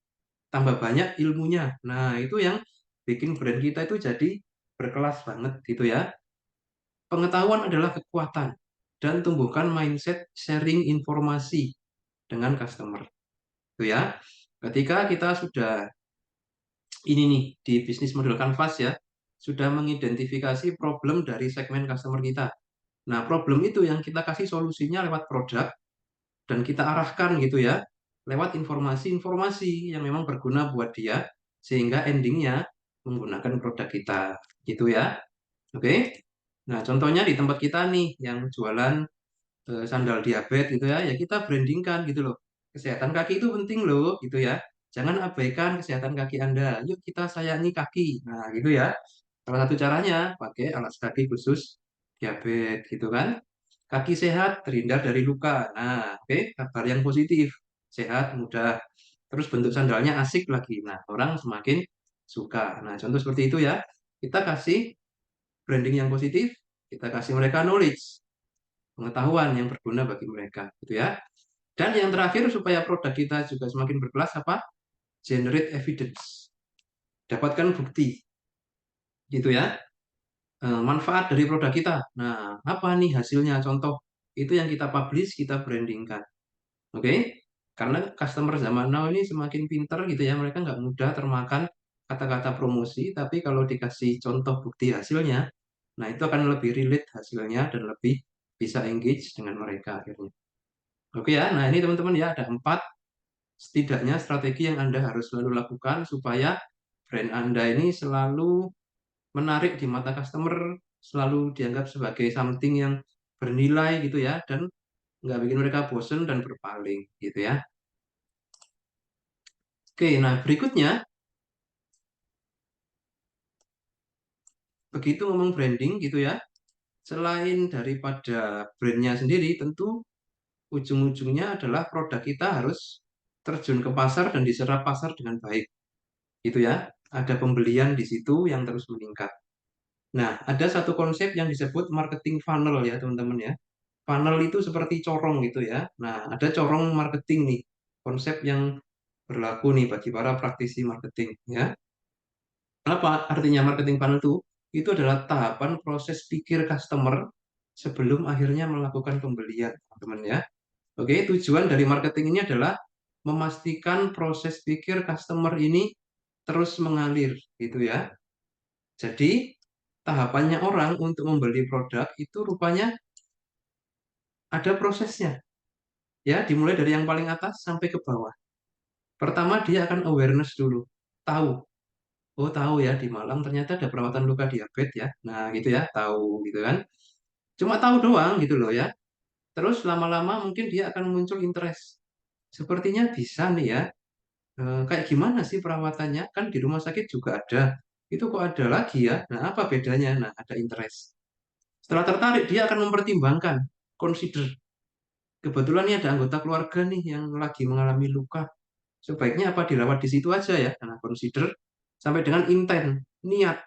tambah banyak ilmunya. Nah, itu yang bikin brand kita itu jadi berkelas banget gitu ya. Pengetahuan adalah kekuatan dan tumbuhkan mindset sharing informasi dengan customer. Itu ya. Ketika kita sudah ini nih di bisnis model Canvas ya, sudah mengidentifikasi problem dari segmen customer kita. Nah, problem itu yang kita kasih solusinya lewat produk dan kita arahkan gitu ya, lewat informasi-informasi yang memang berguna buat dia, sehingga endingnya menggunakan produk kita, gitu ya. Oke? Nah, contohnya di tempat kita nih, yang jualan sandal diabetes gitu ya, ya kita brandingkan gitu loh. Kesehatan kaki itu penting loh, gitu ya. Jangan abaikan kesehatan kaki Anda. Yuk kita sayangi kaki. Nah, gitu ya. Salah satu caranya pakai alas kaki khusus diabetes, gitu kan. Kaki sehat terhindar dari luka. Nah, oke, kabar yang positif. Sehat, mudah. Terus bentuk sandalnya asik lagi. Nah, orang semakin suka. Nah, contoh seperti itu ya. Kita kasih branding yang positif, kita kasih mereka knowledge, pengetahuan yang berguna bagi mereka, gitu ya. Dan yang terakhir supaya produk kita juga semakin berkelas apa? Generate evidence. Dapatkan bukti, gitu ya. Manfaat dari produk kita. Nah, apa nih hasilnya? Contoh, itu yang kita publish, kita brandingkan. Oke? Karena customer zaman now ini semakin pinter gitu ya, mereka nggak mudah termakan kata-kata promosi, tapi kalau dikasih contoh bukti hasilnya, nah itu akan lebih relate hasilnya dan lebih bisa engage dengan mereka akhirnya. Oke ya, nah ini teman-teman ya ada 4 setidaknya strategi yang Anda harus selalu lakukan supaya brand Anda ini selalu menarik di mata customer, selalu dianggap sebagai something yang bernilai gitu ya, dan nggak bikin mereka bosen dan berpaling gitu ya. Oke, nah berikutnya, begitu ngomong branding gitu ya, selain daripada brandnya sendiri, tentu ujung-ujungnya adalah produk kita harus terjun ke pasar dan diserap pasar dengan baik gitu ya. Ada pembelian di situ yang terus meningkat. Nah, ada satu konsep yang disebut marketing funnel ya teman-teman ya. Funnel itu seperti corong gitu ya. Nah, ada corong marketing nih, konsep yang berlaku nih bagi para praktisi marketing ya. Apa artinya marketing funnel itu? Itu adalah tahapan proses pikir customer sebelum akhirnya melakukan pembelian, teman-teman ya. Oke, tujuan dari marketing ini adalah memastikan proses pikir customer ini terus mengalir, gitu ya. Jadi, tahapannya orang untuk membeli produk itu rupanya ada prosesnya, ya, dimulai dari yang paling atas sampai ke bawah. Pertama, dia akan awareness dulu, tahu. Oh, tahu ya, di Malang ternyata ada perawatan luka diabetes ya. Nah, gitu ya, tahu gitu kan. Cuma tahu doang gitu loh ya. Terus lama-lama mungkin dia akan muncul interest. Sepertinya bisa nih ya. Kayak gimana sih perawatannya? Kan di rumah sakit juga ada. Itu kok ada lagi ya? Nah, apa bedanya? Nah, ada interest. Setelah tertarik, dia akan mempertimbangkan, consider. Kebetulan nih ada anggota keluarga nih yang lagi mengalami luka. Sebaiknya apa dirawat di situ aja ya? Nah, consider sampai dengan intent, niat.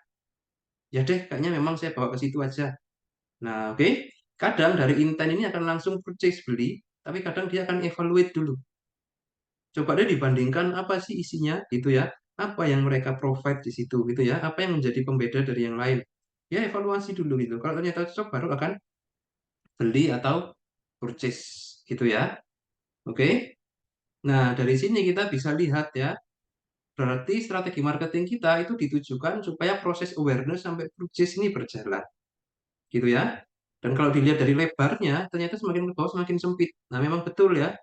Ya deh, kayaknya memang saya bawa ke situ aja. Nah, oke. Kadang dari intent ini akan langsung purchase beli, tapi kadang dia akan evaluate dulu. Coba deh dibandingkan apa sih isinya gitu ya. Apa yang mereka provide di situ gitu ya. Apa yang menjadi pembeda dari yang lain. Ya evaluasi dulu gitu. Kalau ternyata cocok baru akan beli atau purchase gitu ya. Oke. Nah, dari sini kita bisa lihat ya. Berarti strategi marketing kita itu ditujukan supaya proses awareness sampai purchase ini berjalan. Gitu ya. Dan kalau dilihat dari lebarnya, ternyata semakin ke bawah semakin sempit. Nah, memang betul ya.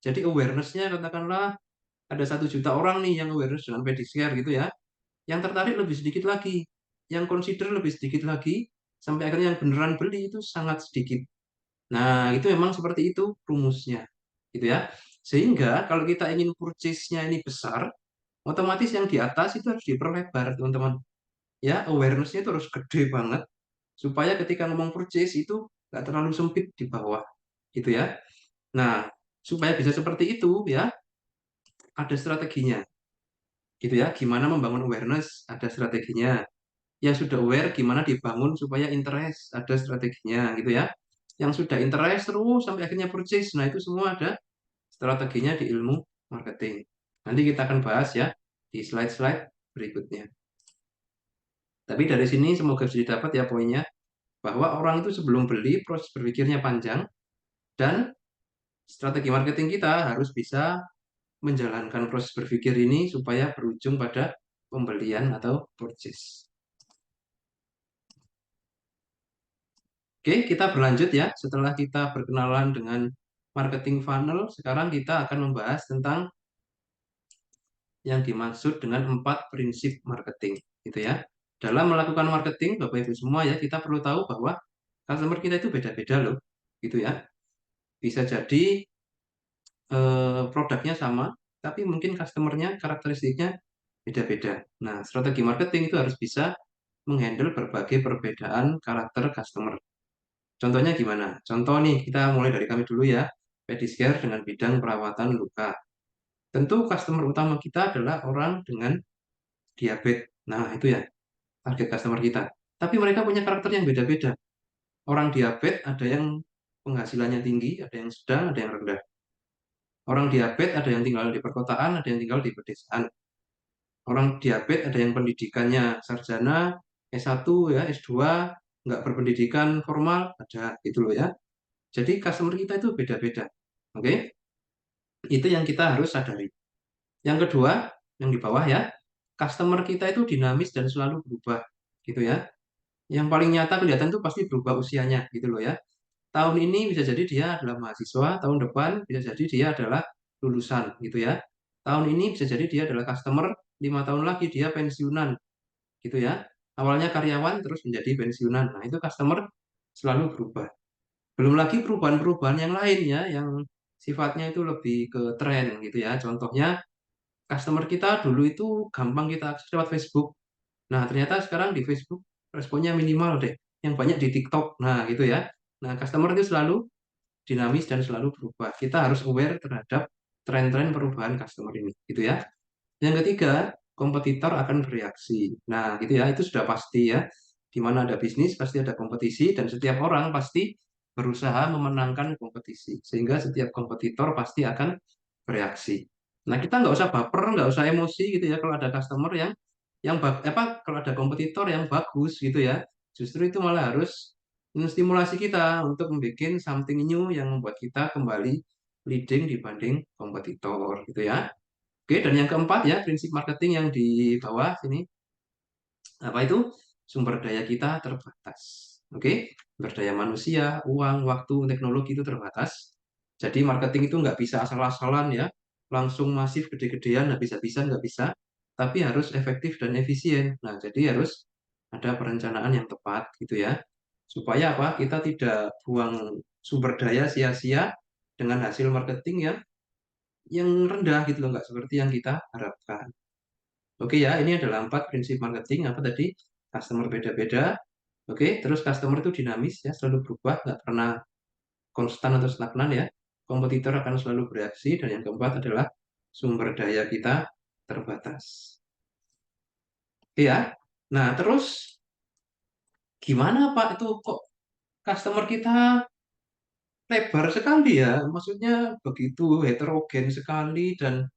Jadi awareness-nya katakanlah ada 1 juta orang nih yang awareness dengan pedicure gitu ya. Yang tertarik lebih sedikit lagi, yang consider lebih sedikit lagi, sampai akhirnya yang beneran beli itu sangat sedikit. Nah, itu memang seperti itu rumusnya, gitu ya. Sehingga kalau kita ingin purchase-nya ini besar, otomatis yang di atas itu harus diperlebar, teman-teman. Ya, awareness-nya itu harus gede banget, supaya ketika ngomong purchase itu nggak terlalu sempit di bawah, gitu ya. Nah, supaya bisa seperti itu, ya, ada strateginya, gitu ya. Gimana membangun awareness, ada strateginya. Yang sudah aware gimana dibangun supaya interest, ada strateginya gitu ya. Yang sudah interest terus sampai akhirnya purchase, nah itu semua ada strateginya di ilmu marketing. Nanti kita akan bahas ya di slide-slide berikutnya. Tapi dari sini semoga sudah dapat ya poinnya, bahwa orang itu sebelum beli proses berpikirnya panjang dan Strategi marketing kita harus bisa menjalankan proses berpikir ini supaya berujung pada pembelian atau purchase. Oke, kita berlanjut ya. Setelah kita berkenalan dengan marketing funnel, sekarang kita akan membahas tentang yang dimaksud dengan 4 prinsip marketing, gitu ya. Dalam melakukan marketing, Bapak Ibu semua ya, kita perlu tahu bahwa customer kita itu beda-beda loh, gitu ya. Bisa jadi produknya sama, tapi mungkin customernya karakteristiknya beda-beda. Nah, strategi marketing itu harus bisa menghandle berbagai perbedaan karakter customer. Contohnya gimana? Contoh nih, kita mulai dari kami dulu ya. Pedicure dengan bidang perawatan luka. Tentu customer utama kita adalah orang dengan diabetes. Nah, itu ya, target customer kita. Tapi mereka punya karakter yang beda-beda. Orang diabetes ada yang penghasilannya tinggi, ada yang sedang, ada yang rendah. Orang diabetes ada yang tinggal di perkotaan, ada yang tinggal di pedesaan. Orang diabetes ada yang pendidikannya sarjana, S1 ya, S2, nggak berpendidikan formal, ada gitu loh ya. Jadi customer kita itu beda-beda. Oke, itu yang kita harus sadari. Yang kedua, yang di bawah ya, customer kita itu dinamis dan selalu berubah, gitu ya. Yang paling nyata kelihatan itu pasti berubah usianya, gitu loh ya. Tahun ini bisa jadi dia adalah mahasiswa, tahun depan bisa jadi dia adalah lulusan, gitu ya. Tahun ini bisa jadi dia adalah customer, 5 tahun lagi dia pensiunan, gitu ya. Awalnya karyawan terus menjadi pensiunan. Nah, itu customer selalu berubah. Belum lagi perubahan-perubahan yang lain ya, yang sifatnya itu lebih ke tren gitu ya. Contohnya, customer kita dulu itu gampang kita akses lewat Facebook. Nah, ternyata sekarang di Facebook responnya minimal deh. Yang banyak di TikTok. Nah, gitu ya. Nah, customer itu selalu dinamis dan selalu berubah. Kita harus aware terhadap tren-tren perubahan customer ini, gitu ya. Yang ketiga, kompetitor akan bereaksi. Nah, gitu ya, itu sudah pasti ya. Di mana ada bisnis, pasti ada kompetisi, dan setiap orang pasti berusaha memenangkan kompetisi. Sehingga setiap kompetitor pasti akan bereaksi. Nah, kita nggak usah baper, nggak usah emosi gitu ya, kalau ada customer kalau ada kompetitor yang bagus gitu ya. Justru itu malah harus menstimulasi kita untuk membuat something new yang membuat kita kembali leading dibanding kompetitor gitu ya. Oke, dan yang keempat ya, prinsip marketing yang di bawah sini, apa itu? Sumber daya kita terbatas. Oke, sumber daya manusia, uang, waktu, teknologi itu terbatas. Jadi marketing itu nggak bisa asal-asalan ya, langsung masif gede-gedean, habis-habisan nggak bisa, tapi harus efektif dan efisien. Nah, jadi harus ada perencanaan yang tepat gitu ya, supaya apa? Kita tidak buang sumber daya sia-sia dengan hasil marketing yang rendah gitu loh, nggak seperti yang kita harapkan. Oke ya, ini adalah 4 prinsip marketing. Apa tadi? Customer beda-beda. Oke, terus customer itu dinamis ya, selalu berubah, nggak pernah konstan atau stagnan ya. Kompetitor akan selalu bereaksi. Dan yang keempat adalah sumber daya kita terbatas. Oke ya. Nah, terus gimana Pak itu kok customer kita lebar sekali ya? Maksudnya begitu heterogen sekali dan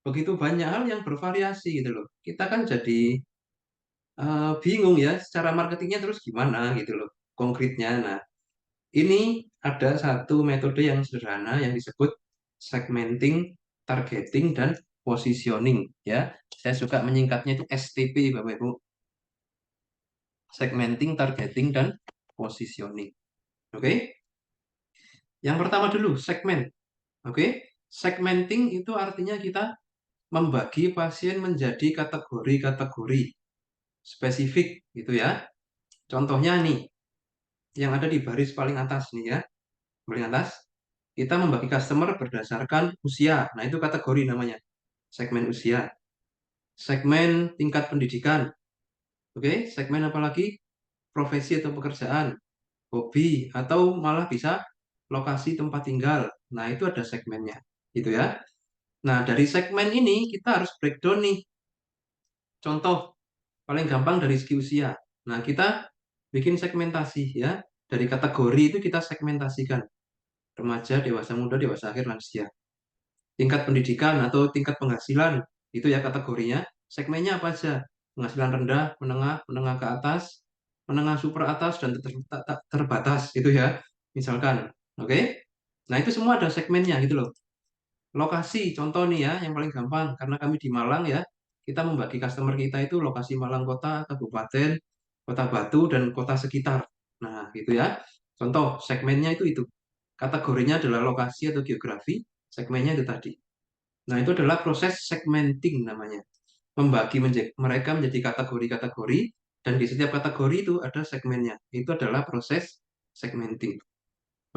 begitu banyak hal yang bervariasi gitu loh. Kita kan jadi bingung ya secara marketingnya terus gimana gitu loh konkretnya. Nah, ini ada satu metode yang sederhana yang disebut segmenting, targeting, dan positioning ya. Saya suka menyingkatnya itu STP Bapak Ibu. Segmenting, targeting, dan positioning. Oke. Yang pertama dulu segmen. Oke. Segmenting itu artinya kita membagi pasien menjadi kategori-kategori spesifik gitu ya. Contohnya nih, yang ada di baris paling atas nih ya, paling atas, kita membagi customer berdasarkan usia. Nah, itu kategori namanya, segmen usia. Segmen tingkat pendidikan, oke, segmen apalagi profesi atau pekerjaan, hobi, atau malah bisa lokasi tempat tinggal. Nah, itu ada segmennya, gitu ya. Nah, dari segmen ini kita harus breakdown nih. Contoh paling gampang dari segi usia. Nah, kita bikin segmentasi ya. Dari kategori itu kita segmentasikan. Remaja, dewasa muda, dewasa akhir, lansia. Tingkat pendidikan atau tingkat penghasilan, itu ya kategorinya. Segmennya apa aja? Penghasilan rendah, menengah, menengah ke atas, menengah super atas, dan terbatas, itu ya. Misalkan, oke? Nah, itu semua ada segmennya gitu loh. Lokasi, contoh nih ya, yang paling gampang, karena kami di Malang ya, kita membagi customer kita itu lokasi Malang Kota, Kabupaten, Kota Batu, dan kota sekitar. Nah, gitu ya. Contoh, segmennya itu. Kategorinya adalah lokasi atau geografi, segmennya itu tadi. Nah, itu adalah proses segmenting namanya. Membagi mereka menjadi kategori-kategori, dan di setiap kategori itu ada segmennya. Itu adalah proses segmenting.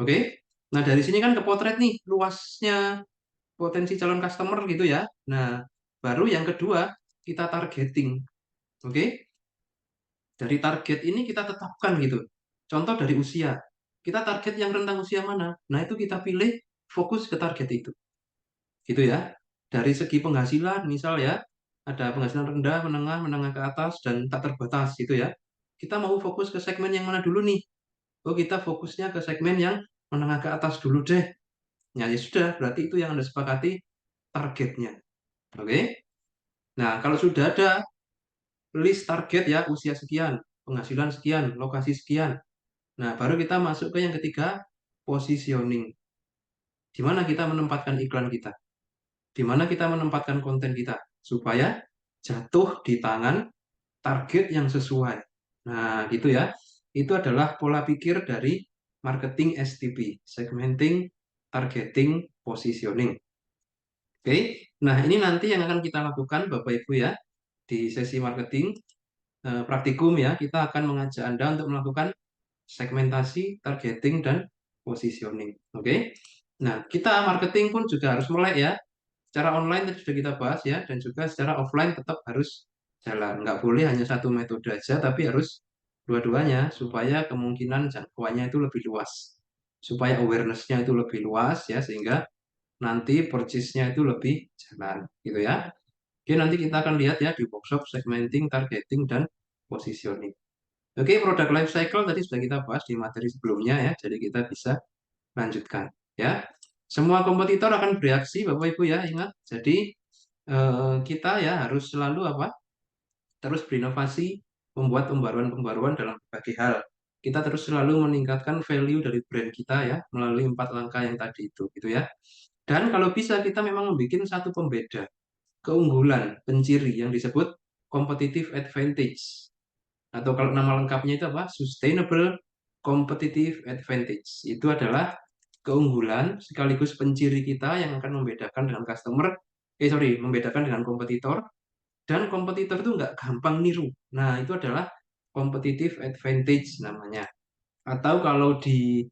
Oke? Nah, dari sini kan kepotret nih, luasnya potensi calon customer gitu ya. Nah, baru yang kedua, kita targeting. Oke? Dari target ini kita tetapkan gitu. Contoh dari usia. Kita target yang rentang usia mana? Nah, itu kita pilih fokus ke target itu. Gitu ya. Dari segi penghasilan, misal ya, ada penghasilan rendah, menengah, menengah ke atas, dan tak terbatas gitu ya. Kita mau fokus ke segmen yang mana dulu nih? Oh, kita fokusnya ke segmen yang menengah ke atas dulu deh. Ya sudah, berarti itu yang Anda sepakati targetnya. Oke? Nah, kalau sudah ada list target ya, usia sekian, penghasilan sekian, lokasi sekian. Nah, baru kita masuk ke yang ketiga, positioning. Di mana kita menempatkan iklan kita? Di mana kita menempatkan konten kita? Supaya jatuh di tangan target yang sesuai. Nah, gitu ya. Itu adalah pola pikir dari marketing STP, segmenting, targeting, positioning. Oke, nah ini nanti yang akan kita lakukan Bapak Ibu ya di sesi marketing praktikum ya. Kita akan mengajak Anda untuk melakukan segmentasi, targeting, dan positioning. Oke, nah kita marketing pun juga harus melek ya. Secara online tadi sudah kita bahas ya, dan juga secara offline tetap harus jalan. Nggak boleh hanya satu metode aja, tapi harus dua-duanya supaya kemungkinan jangkauannya itu lebih luas. Supaya awareness-nya itu lebih luas ya, sehingga nanti purchase-nya itu lebih jalan gitu ya. Oke, nanti kita akan lihat ya di workshop segmenting, targeting, dan positioning. Oke, product life cycle tadi sudah kita bahas di materi sebelumnya ya, jadi kita bisa lanjutkan ya. Semua kompetitor akan bereaksi Bapak Ibu ya, ingat. Jadi kita ya harus selalu apa? Terus berinovasi, membuat pembaruan-pembaruan dalam berbagai hal. Kita terus selalu meningkatkan value dari brand kita ya melalui 4 langkah yang tadi itu gitu ya. Dan kalau bisa kita memang membuat satu pembeda, keunggulan, penciri yang disebut competitive advantage. Atau kalau nama lengkapnya itu apa? Sustainable competitive advantage. Itu adalah keunggulan sekaligus penciri kita yang akan membedakan dengan membedakan dengan kompetitor. Dan kompetitor itu nggak gampang niru. Nah, itu adalah competitive advantage namanya. Atau kalau di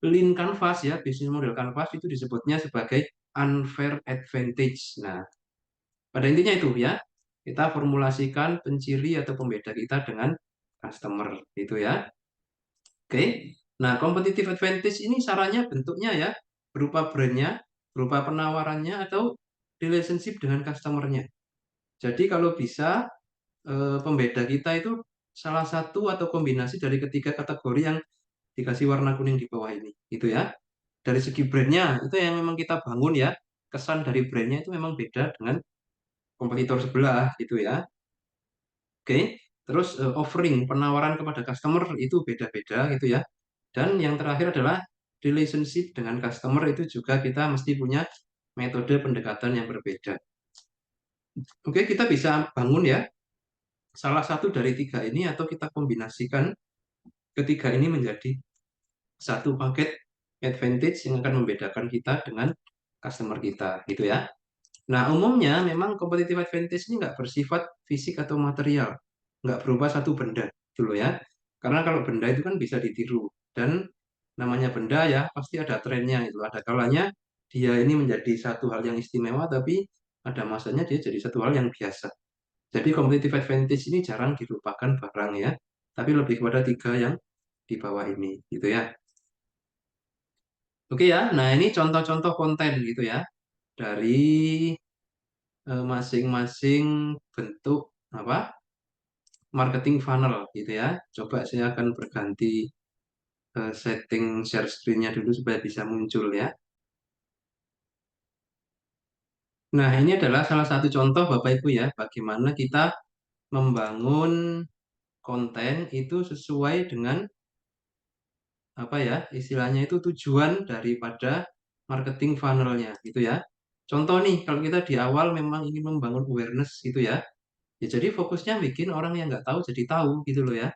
Lean Canvas ya, bisnis model Canvas itu disebutnya sebagai unfair advantage. Nah, pada intinya itu ya, kita formulasikan penciri atau pembeda kita dengan customer itu ya. Oke. Nah, competitive advantage ini sarannya bentuknya ya berupa brandnya, berupa penawarannya atau relationship dengan customernya. Jadi kalau bisa pembeda kita itu salah satu atau kombinasi dari ketiga kategori yang dikasih warna kuning di bawah ini, gitu ya. Dari segi brandnya itu yang memang kita bangun ya, kesan dari brandnya itu memang beda dengan kompetitor sebelah, gitu ya. Oke, terus offering penawaran kepada customer itu beda-beda, gitu ya. Dan yang terakhir adalah relationship dengan customer itu juga kita mesti punya metode pendekatan yang berbeda. Oke, kita bisa bangun ya salah satu dari tiga ini atau kita kombinasikan ketiga ini menjadi satu paket advantage yang akan membedakan kita dengan customer kita gitu ya. Nah, umumnya memang competitive advantage ini nggak bersifat fisik atau material, nggak berupa satu benda dulu ya. Karena kalau benda itu kan bisa ditiru dan namanya benda ya pasti ada trennya itu, ada kalanya dia ini menjadi satu hal yang istimewa tapi ada masanya dia jadi satu hal yang biasa. Jadi competitive advantage ini jarang dilupakan barang ya, tapi lebih kepada tiga yang di bawah ini gitu ya. Oke ya, nah ini contoh-contoh konten gitu ya dari masing-masing bentuk apa marketing funnel gitu ya. Coba saya akan berganti setting share screen-nya dulu supaya bisa muncul ya. Nah ini adalah salah satu contoh Bapak Ibu ya, bagaimana kita membangun konten itu sesuai dengan apa ya istilahnya itu tujuan daripada marketing funnelnya gitu ya. Contoh nih, kalau kita di awal memang ingin membangun awareness gitu ya, ya jadi fokusnya bikin orang yang nggak tahu jadi tahu gitu loh ya.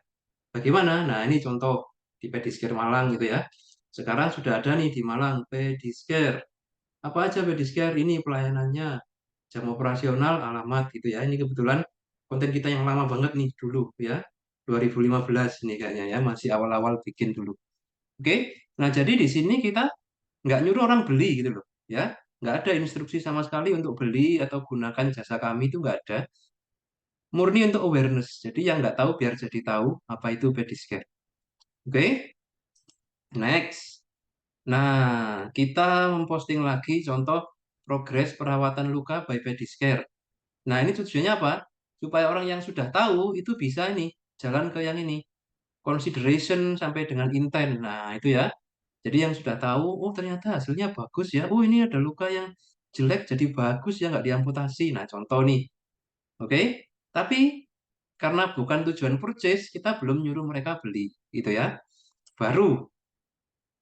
Bagaimana? Nah ini contoh di Pedicure Malang gitu ya. Sekarang sudah ada nih di Malang Pedicure. Apa aja Pedicure ini pelayanannya, jam operasional, alamat gitu ya. Ini kebetulan konten kita yang lama banget nih dulu ya. 2015 ini kayaknya ya, masih awal-awal bikin dulu. Oke, nah jadi di sini kita nggak nyuruh orang beli gitu loh, ya. Nggak ada instruksi sama sekali untuk beli atau gunakan jasa kami itu nggak ada. Murni untuk awareness. Jadi yang nggak tahu biar jadi tahu apa itu Pedicure. Oke, next. Nah, kita memposting lagi contoh progres perawatan luka by Pedicure. Nah, ini tujuannya apa? Supaya orang yang sudah tahu itu bisa ini jalan ke yang ini. Consideration sampai dengan intent. Nah, itu ya. Jadi yang sudah tahu, oh ternyata hasilnya bagus ya. Oh ini ada luka yang jelek jadi bagus ya nggak diamputasi. Nah contoh nih, oke. Tapi karena bukan tujuan purchase, kita belum nyuruh mereka beli, gitu ya. Baru,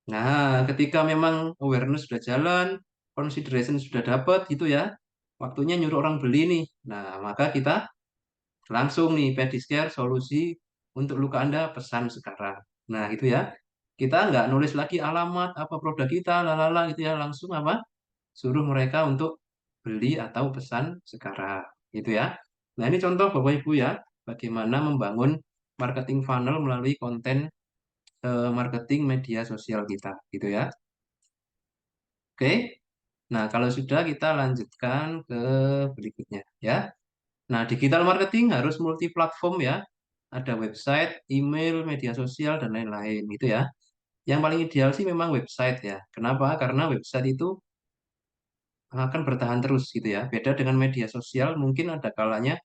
nah ketika memang awareness sudah jalan, consideration sudah dapat, gitu ya. Waktunya nyuruh orang beli nih. Nah maka kita langsung nih Pedicure solusi untuk luka Anda pesan sekarang. Nah gitu ya. Kita nggak nulis lagi alamat apa produk kita, lalala gitu ya. Langsung apa? Suruh mereka untuk beli atau pesan sekarang. Gitu ya. Nah ini contoh Bapak Ibu ya. Bagaimana membangun marketing funnel melalui konten marketing media sosial kita. Gitu ya. Oke. Nah kalau sudah kita lanjutkan ke berikutnya ya. Nah, digital marketing harus multi platform ya. Ada website, email, media sosial, dan lain-lain gitu ya. Yang paling ideal sih memang website ya. Kenapa? Karena website itu akan bertahan terus gitu ya. Beda dengan media sosial, mungkin ada kalanya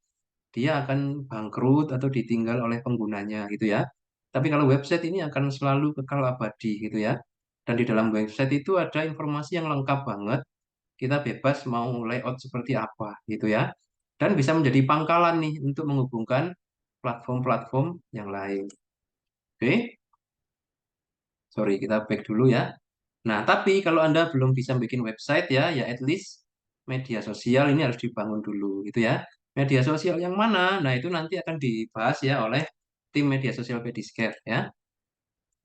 dia akan bangkrut atau ditinggal oleh penggunanya gitu ya. Tapi kalau website ini akan selalu kekal abadi gitu ya. Dan di dalam website itu ada informasi yang lengkap banget. Kita bebas mau layout seperti apa gitu ya. Dan bisa menjadi pangkalan nih untuk menghubungkan platform-platform yang lain. Oke, sorry kita back dulu ya. Nah, tapi kalau Anda belum bisa bikin website ya, ya at least media sosial ini harus dibangun dulu gitu ya. Media sosial yang mana? Nah, itu nanti akan dibahas ya oleh tim media sosial Pedicure ya.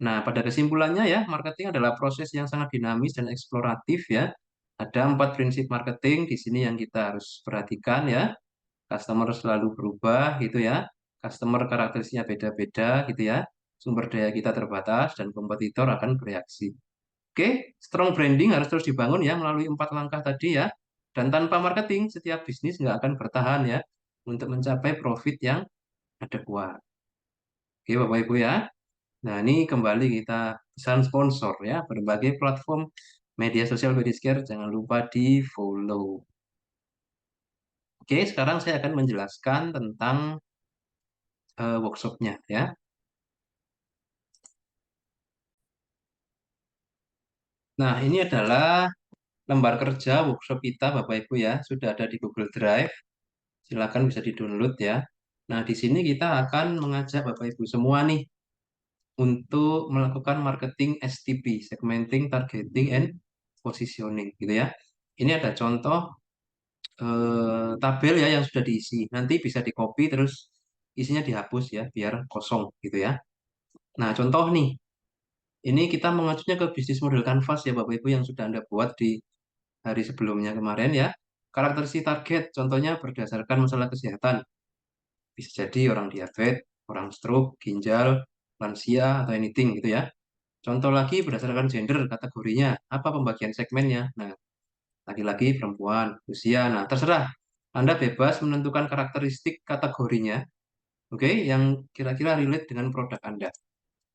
Nah, pada kesimpulannya ya, marketing adalah proses yang sangat dinamis dan eksploratif ya. Ada 4 prinsip marketing di sini yang kita harus perhatikan ya. Customer selalu berubah gitu ya. Customer karakteristiknya beda-beda gitu ya. Sumber daya kita terbatas dan kompetitor akan bereaksi. Oke, strong branding harus terus dibangun ya melalui 4 langkah tadi ya. Dan tanpa marketing, setiap bisnis nggak akan bertahan ya untuk mencapai profit yang adekuat. Oke, Bapak Ibu ya. Nah, ini kembali kita pesan sponsor ya. Berbagai platform media sosial Pedicure jangan lupa di-follow. Oke, sekarang saya akan menjelaskan tentang workshopnya ya. Nah, ini adalah lembar kerja workshop kita Bapak Ibu ya. Sudah ada di Google Drive. Silakan bisa di-download ya. Nah, di sini kita akan mengajak Bapak Ibu semua nih untuk melakukan marketing STP, segmenting, targeting, and positioning gitu ya. Ini ada contoh tabel ya yang sudah diisi. Nanti bisa di-copy terus isinya dihapus ya biar kosong gitu ya. Nah, contoh nih, ini kita mengacunya ke bisnis model Canvas ya Bapak Ibu yang sudah Anda buat di hari sebelumnya kemarin ya. Karakteristik target contohnya berdasarkan masalah kesehatan. Bisa jadi orang diabetes, orang stroke, ginjal, lansia, atau anything gitu ya. Contoh lagi berdasarkan gender kategorinya, apa pembagian segmennya. Nah, laki-laki, perempuan, usia. Nah, terserah. Anda bebas menentukan karakteristik kategorinya, oke, yang kira-kira relate dengan produk Anda.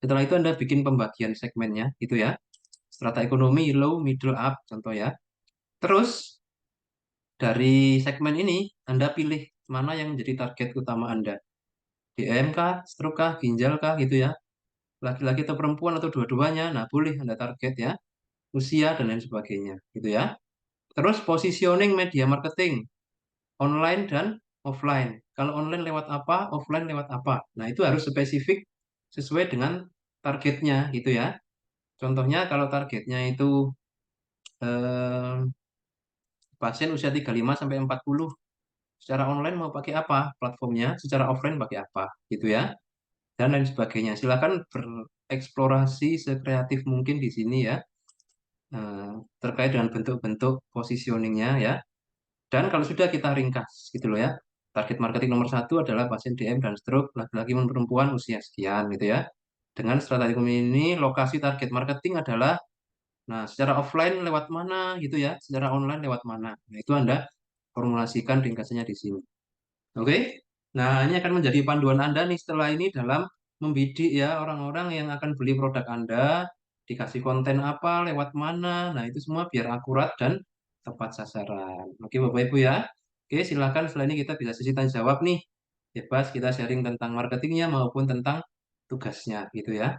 Setelah itu Anda bikin pembagian segmennya, gitu ya. Strata ekonomi, low, middle, up, contoh ya. Terus, dari segmen ini, Anda pilih mana yang menjadi target utama Anda. DM kah, stroke kah, ginjal kah, gitu ya. Laki-laki atau perempuan atau dua-duanya, nah boleh Anda target ya. Usia dan lain sebagainya, gitu ya. Terus positioning media marketing, online dan offline. Kalau online lewat apa, offline lewat apa. Nah, itu harus spesifik sesuai dengan targetnya, gitu ya. Contohnya kalau targetnya itu eh, pasien usia 35 sampai 40, secara online mau pakai apa platformnya, secara offline pakai apa, gitu ya, dan lain sebagainya. Silakan bereksplorasi sekreatif mungkin di sini ya, eh, terkait dengan bentuk-bentuk positioningnya ya. Dan kalau sudah kita ringkas gitu loh ya, target marketing nomor satu adalah pasien DM dan stroke laki-laki maupun perempuan usia sekian gitu ya. Dengan strategi ini, lokasi target marketing adalah, nah, secara offline lewat mana gitu ya, secara online lewat mana. Nah, itu Anda formulasikan ringkasannya di sini. Oke? Nah, ini akan menjadi panduan Anda nih setelah ini dalam membidik ya orang-orang yang akan beli produk Anda, dikasih konten apa, lewat mana. Nah, itu semua biar akurat dan tepat sasaran. Oke, Bapak Ibu ya. Oke, silakan setelah ini kita bisa sesi tanya jawab nih. Bebas kita sharing tentang marketingnya maupun tentang tugasnya gitu ya.